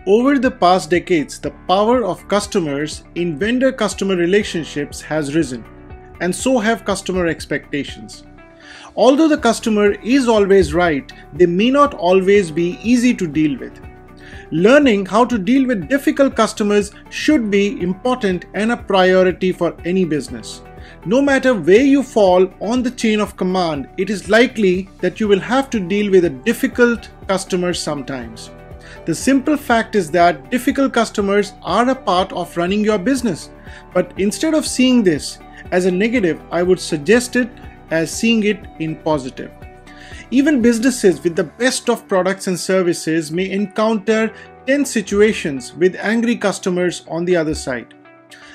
Over the past decades, the power of customers in vendor-customer relationships has risen, and so have customer expectations. Although the customer is always right, they may not always be easy to deal with. Learning how to deal with difficult customers should be important and a priority for any business. No matter where you fall on the chain of command, it is likely that you will have to deal with a difficult customer sometimes. The simple fact is that difficult customers are a part of running your business. But instead of seeing this as a negative, I would suggest it as seeing it in positive. Even businesses with the best of products and services may encounter tense situations with angry customers on the other side.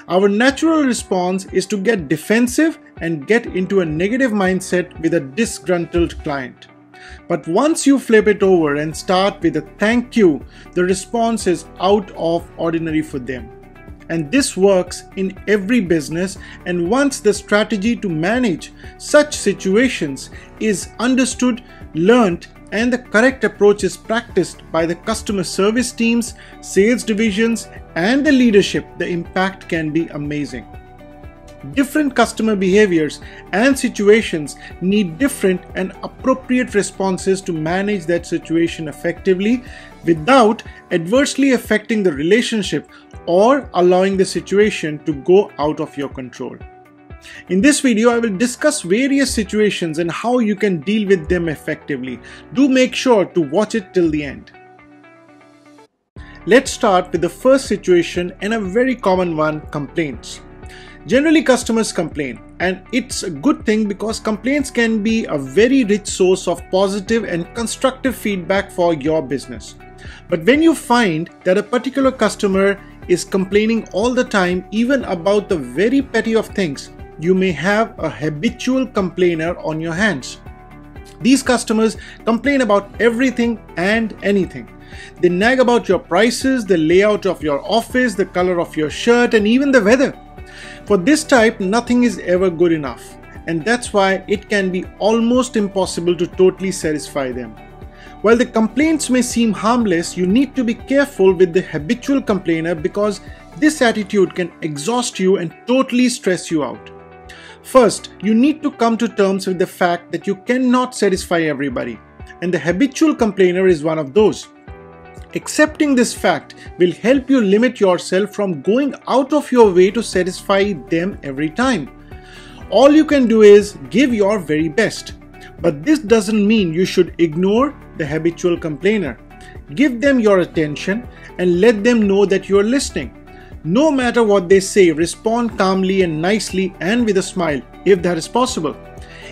Our natural response is to get defensive and get into a negative mindset with a disgruntled client. But once you flip it over and start with a thank you, the response is out of ordinary for them. And this works in every business, and once the strategy to manage such situations is understood, learned, and the correct approach is practiced by the customer service teams, sales divisions, and the leadership, the impact can be amazing. Different customer behaviors and situations need different and appropriate responses to manage that situation effectively without adversely affecting the relationship or allowing the situation to go out of your control. In this video, I will discuss various situations and how you can deal with them effectively. Do make sure to watch it till the end. Let's start with the first situation, and a very common one: complaints. Generally, customers complain, and it's a good thing because complaints can be a very rich source of positive and constructive feedback for your business. But when you find that a particular customer is complaining all the time, even about the very petty of things, you may have a habitual complainer on your hands. These customers complain about everything and anything. They nag about your prices, the layout of your office, the color of your shirt, and even the weather. For this type, nothing is ever good enough, and that's why it can be almost impossible to totally satisfy them. While the complaints may seem harmless, you need to be careful with the habitual complainer because this attitude can exhaust you and totally stress you out. First, you need to come to terms with the fact that you cannot satisfy everybody, and the habitual complainer is one of those. Accepting this fact will help you limit yourself from going out of your way to satisfy them every time. All you can do is give your very best. But this doesn't mean you should ignore the habitual complainer. Give them your attention and let them know that you are listening. No matter what they say, respond calmly and nicely and with a smile, if that is possible.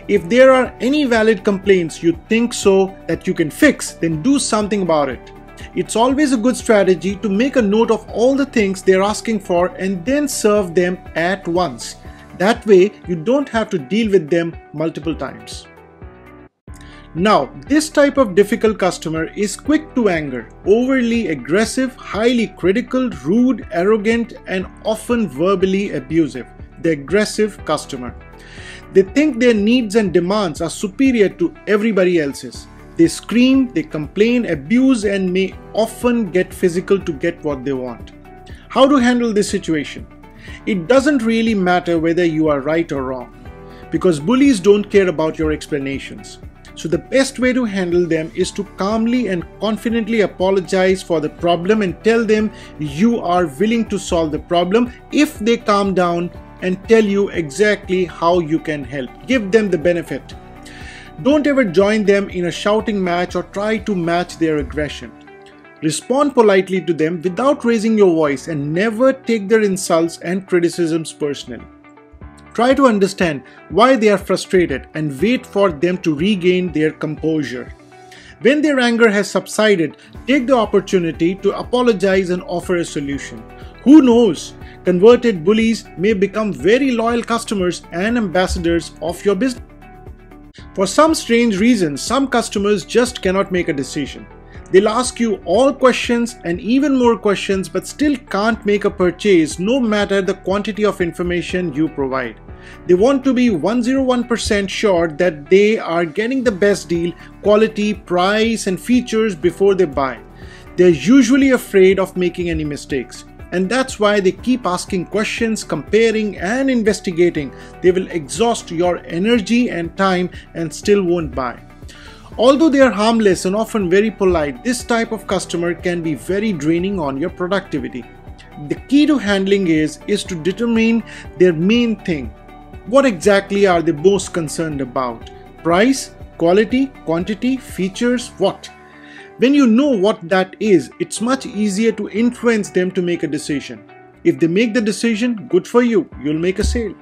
If there are any valid complaints you think so that you can fix, then do something about it. It's always a good strategy to make a note of all the things they're asking for and then serve them at once. That way, you don't have to deal with them multiple times. Now, this type of difficult customer is quick to anger, overly aggressive, highly critical, rude, arrogant, and often verbally abusive. The aggressive customer. They think their needs and demands are superior to everybody else's. They scream, they complain, abuse, and may often get physical to get what they want. How to handle this situation? It doesn't really matter whether you are right or wrong, because bullies don't care about your explanations. So the best way to handle them is to calmly and confidently apologize for the problem and tell them you are willing to solve the problem if they calm down and tell you exactly how you can help. Give them the benefit. Don't ever join them in a shouting match or try to match their aggression. Respond politely to them without raising your voice and never take their insults and criticisms personally. Try to understand why they are frustrated and wait for them to regain their composure. When their anger has subsided, take the opportunity to apologize and offer a solution. Who knows? Converted bullies may become very loyal customers and ambassadors of your business. For some strange reason, some customers just cannot make a decision. They'll ask you all questions and even more questions but still can't make a purchase no matter the quantity of information you provide. They want to be 101% sure that they are getting the best deal, quality, price and features before they buy. They're usually afraid of making any mistakes. And that's why they keep asking questions, comparing and investigating. They will exhaust your energy and time and still won't buy. Although they are harmless and often very polite, this type of customer can be very draining on your productivity. The key to handling is to determine their main thing. What exactly are they most concerned about? Price, quality, quantity, features, what? When you know what that is, it's much easier to influence them to make a decision. If they make the decision, good for you, you'll make a sale.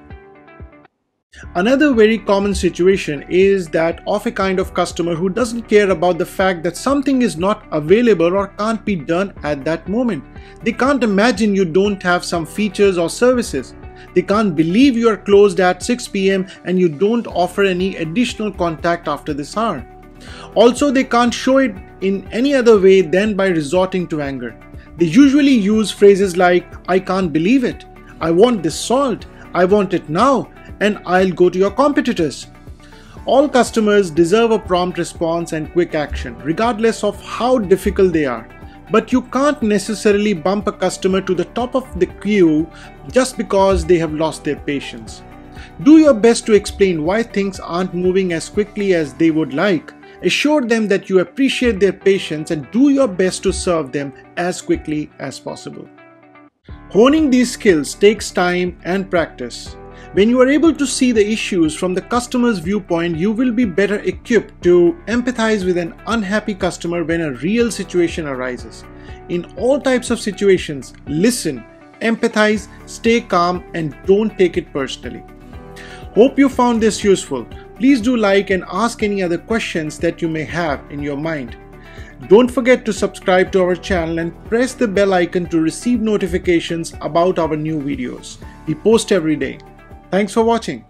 Another very common situation is that of a kind of customer who doesn't care about the fact that something is not available or can't be done at that moment. They can't imagine you don't have some features or services. They can't believe you are closed at 6 p.m. and you don't offer any additional contact after this hour. Also, they can't show it in any other way than by resorting to anger. They usually use phrases like, "I can't believe it," "I want this solved," "I want it now," and "I'll go to your competitors." All customers deserve a prompt response and quick action, regardless of how difficult they are. But you can't necessarily bump a customer to the top of the queue just because they have lost their patience. Do your best to explain why things aren't moving as quickly as they would like. Assure them that you appreciate their patience and do your best to serve them as quickly as possible. Honing these skills takes time and practice. When you are able to see the issues from the customer's viewpoint, you will be better equipped to empathize with an unhappy customer when a real situation arises. In all types of situations, listen, empathize, stay calm, and don't take it personally. Hope you found this useful. Please do like and ask any other questions that you may have in your mind. Don't forget to subscribe to our channel and press the bell icon to receive notifications about our new videos. We post every day. Thanks for watching.